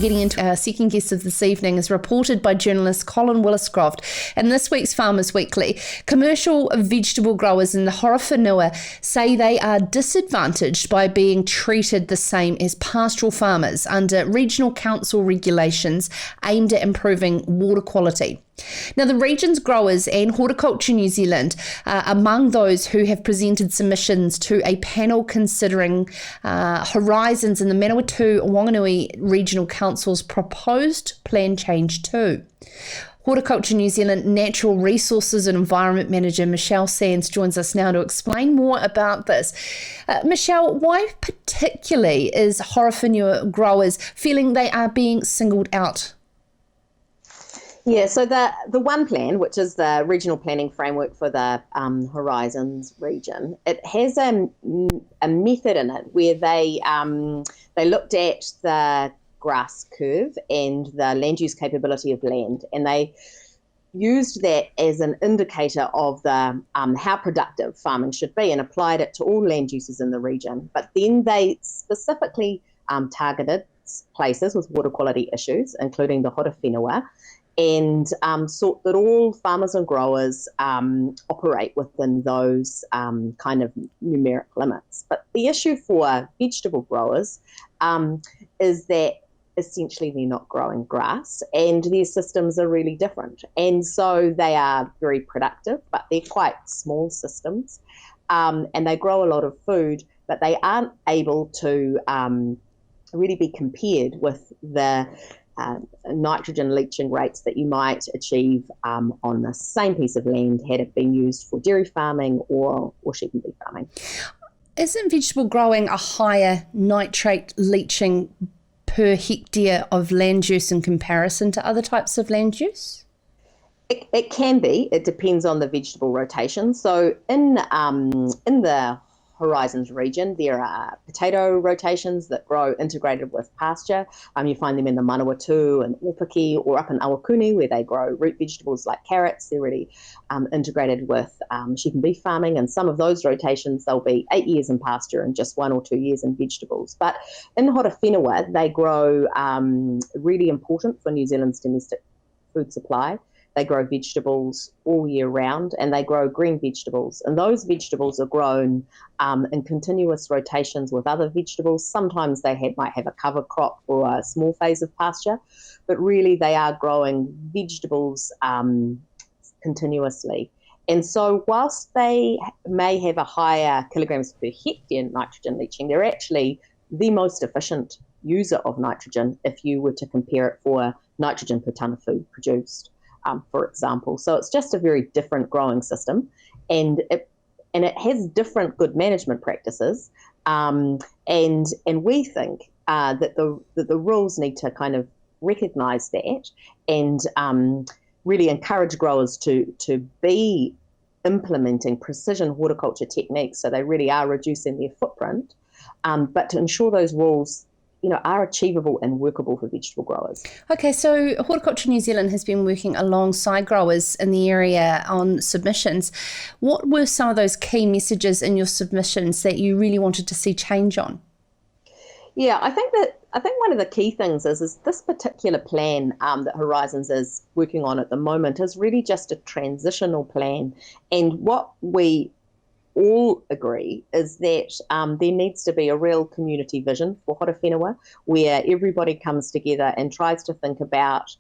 Getting into our second guest of this evening is reported by journalist Colin Williscroft in this week's Farmers Weekly. Commercial vegetable growers in the Horowhenua say they are disadvantaged by being treated the same as pastoral farmers under regional council regulations aimed at improving water quality. Now, the region's growers and Horticulture New Zealand are among those who have presented submissions to a panel considering horizons in the Manawatu-Wanganui Regional Council's proposed plan change too. Horticulture New Zealand Natural Resources and Environment Manager Michelle Sands joins us now to explain more about this. Michelle, why particularly is Horowhenua growers feeling they are being singled out? Yeah, so the One Plan, which is the regional planning framework for the Horizons region, it has a method in it where they looked at the grass curve and the land use capability of land, and they used that as an indicator of the how productive farming should be and applied it to all land uses in the region. But then they specifically targeted places with water quality issues, including the Horowhenua, and sought that all farmers and growers operate within those kind of numeric limits. But the issue for vegetable growers is that essentially they're not growing grass and their systems are really different. And so they are very productive, but they're quite small systems, and they grow a lot of food, but they aren't able to really be compared with the nitrogen leaching rates that you might achieve on the same piece of land had it been used for dairy farming or sheep and beef farming. Isn't vegetable growing a higher nitrate leaching per hectare of land use in comparison to other types of land use? It can be. It depends on the vegetable rotation. So in the Horizons region, there are potato rotations that grow integrated with pasture. You find them in the Manawatu and Opiki, or up in Awakuni where they grow root vegetables like carrots. They're really integrated with sheep and beef farming, and some of those rotations they'll be 8 years in pasture and just 1 or 2 years in vegetables. But in Horowhenua, they grow really important for New Zealand's domestic food supply. They grow vegetables all year round, and they grow green vegetables. And those vegetables are grown in continuous rotations with other vegetables. Sometimes they might have a cover crop or a small phase of pasture, but really they are growing vegetables continuously. And so whilst they may have a higher kilograms per hectare nitrogen leaching, they're actually the most efficient user of nitrogen if you were to compare it for nitrogen per tonne of food produced. For example. So it's just a very different growing system, and it has different good management practices, and we think that the rules need to kind of recognise that and really encourage growers to be implementing precision horticulture techniques so they really are reducing their footprint, but to ensure those rules are achievable and workable for vegetable growers. Okay, so Horticulture New Zealand has been working alongside growers in the area on submissions. What were some of those key messages in your submissions that you really wanted to see change on? Yeah, I think one of the key things is this particular plan that Horizons is working on at the moment is really just a transitional plan. And what we all agree is that there needs to be a real community vision for Horowhenua where everybody comes together and tries to think about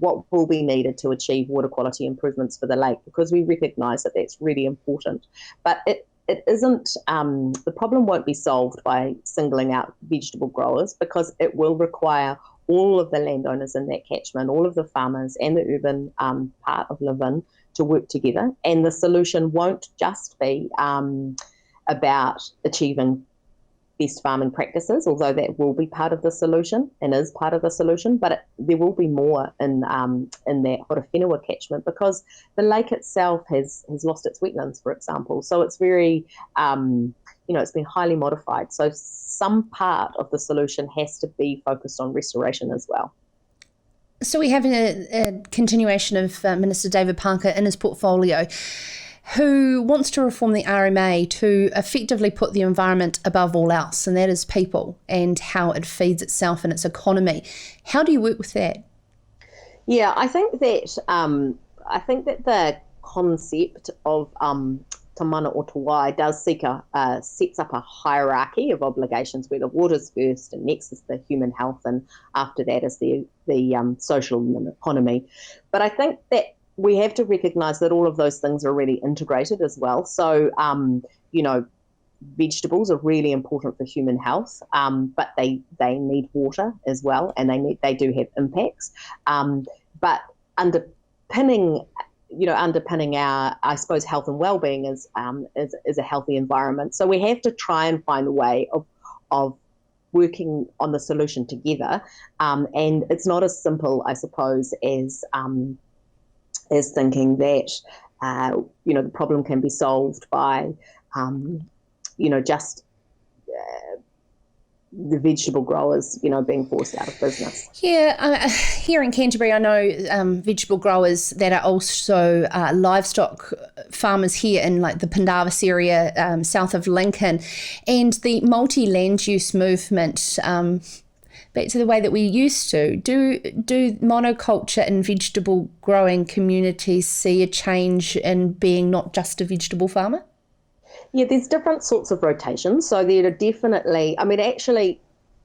what will be needed to achieve water quality improvements for the lake, because we recognise that that's really important. But it isn't, the problem won't be solved by singling out vegetable growers, because it will require all of the landowners in that catchment, all of the farmers and the urban part of Levin to work together. And the solution won't just be about achieving best farming practices, although that will be part of the solution and is part of the solution, but there will be more in that Horowhenua catchment, because the lake itself has lost its wetlands, for example. So it's very, it's been highly modified. So some part of the solution has to be focused on restoration as well. So we have a continuation of Minister David Parker in his portfolio. who wants to reform the RMA to effectively put the environment above all else, and that is people and how it feeds itself and its economy. How do you work with that? Yeah, I think that the concept of Te Mana o Te Wai does sets up a hierarchy of obligations where the water's first and next is the human health and after that is the social and economy. But I think that we have to recognise that all of those things are really integrated as well. So, vegetables are really important for human health, but they need water as well, and they do have impacts. But underpinning our, I suppose, health and well-being is a healthy environment. So we have to try and find a way of working on the solution together. And it's not as simple, I suppose, as thinking that the problem can be solved by just the vegetable growers, being forced out of business. Yeah, here in Canterbury, I know vegetable growers that are also livestock farmers here in like the Pendarvis area, south of Lincoln, and the multi-land use movement. Back to the way that we used to. Do monoculture and vegetable growing communities see a change in being not just a vegetable farmer? Yeah, there's different sorts of rotations. So there are definitely,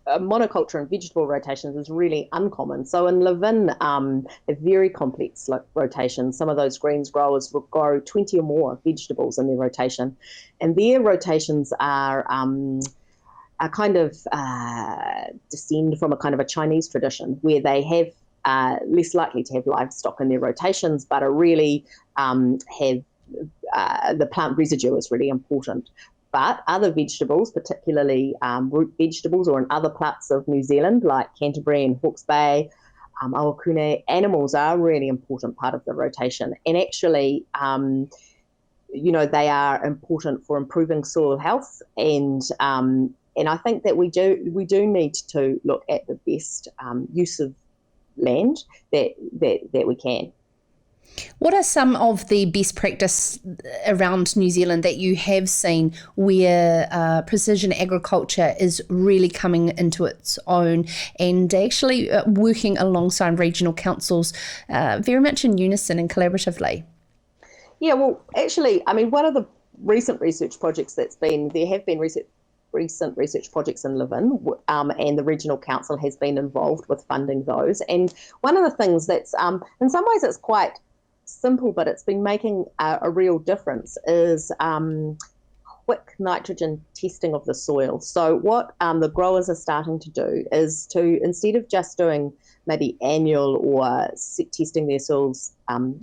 monoculture and vegetable rotations is really uncommon. So in Levin, they're very complex rotations. Some of those greens growers will grow 20 or more vegetables in their rotation. And their rotations are kind of descend from a kind of a Chinese tradition where they have less likely to have livestock in their rotations, but are really have the plant residue is really important. But other vegetables, particularly root vegetables, or in other parts of New Zealand, like Canterbury and Hawke's Bay, Horowhenua, animals are a really important part of the rotation. And actually, they are important for improving soil health. And I think that we do need to look at the best use of land that we can. What are some of the best practice around New Zealand that you have seen where precision agriculture is really coming into its own and actually working alongside regional councils very much in unison and collaboratively? Yeah, well, actually, one of the recent research projects there have been recent research projects in Levin, and the regional council has been involved with funding those. And one of the things that's, in some ways it's quite simple, but it's been making a real difference is quick nitrogen testing of the soil. So what the growers are starting to do is to, instead of just doing maybe annual or testing their soils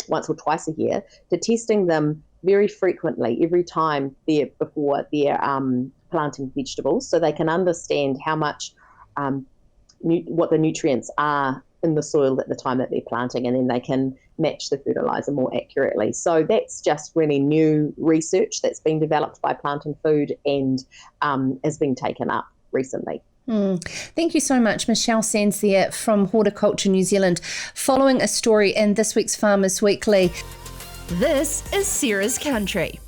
once or twice a year, to testing them very frequently, every time before they're planting vegetables, so they can understand how much what the nutrients are in the soil at the time that they're planting, and then they can match the fertilizer more accurately. So that's just really new research that's been developed by Plant and Food and has been taken up recently. Thank you so much, Michelle Sands there from Horticulture New Zealand, following a story in this week's Farmers Weekly. This is Sarah's Country.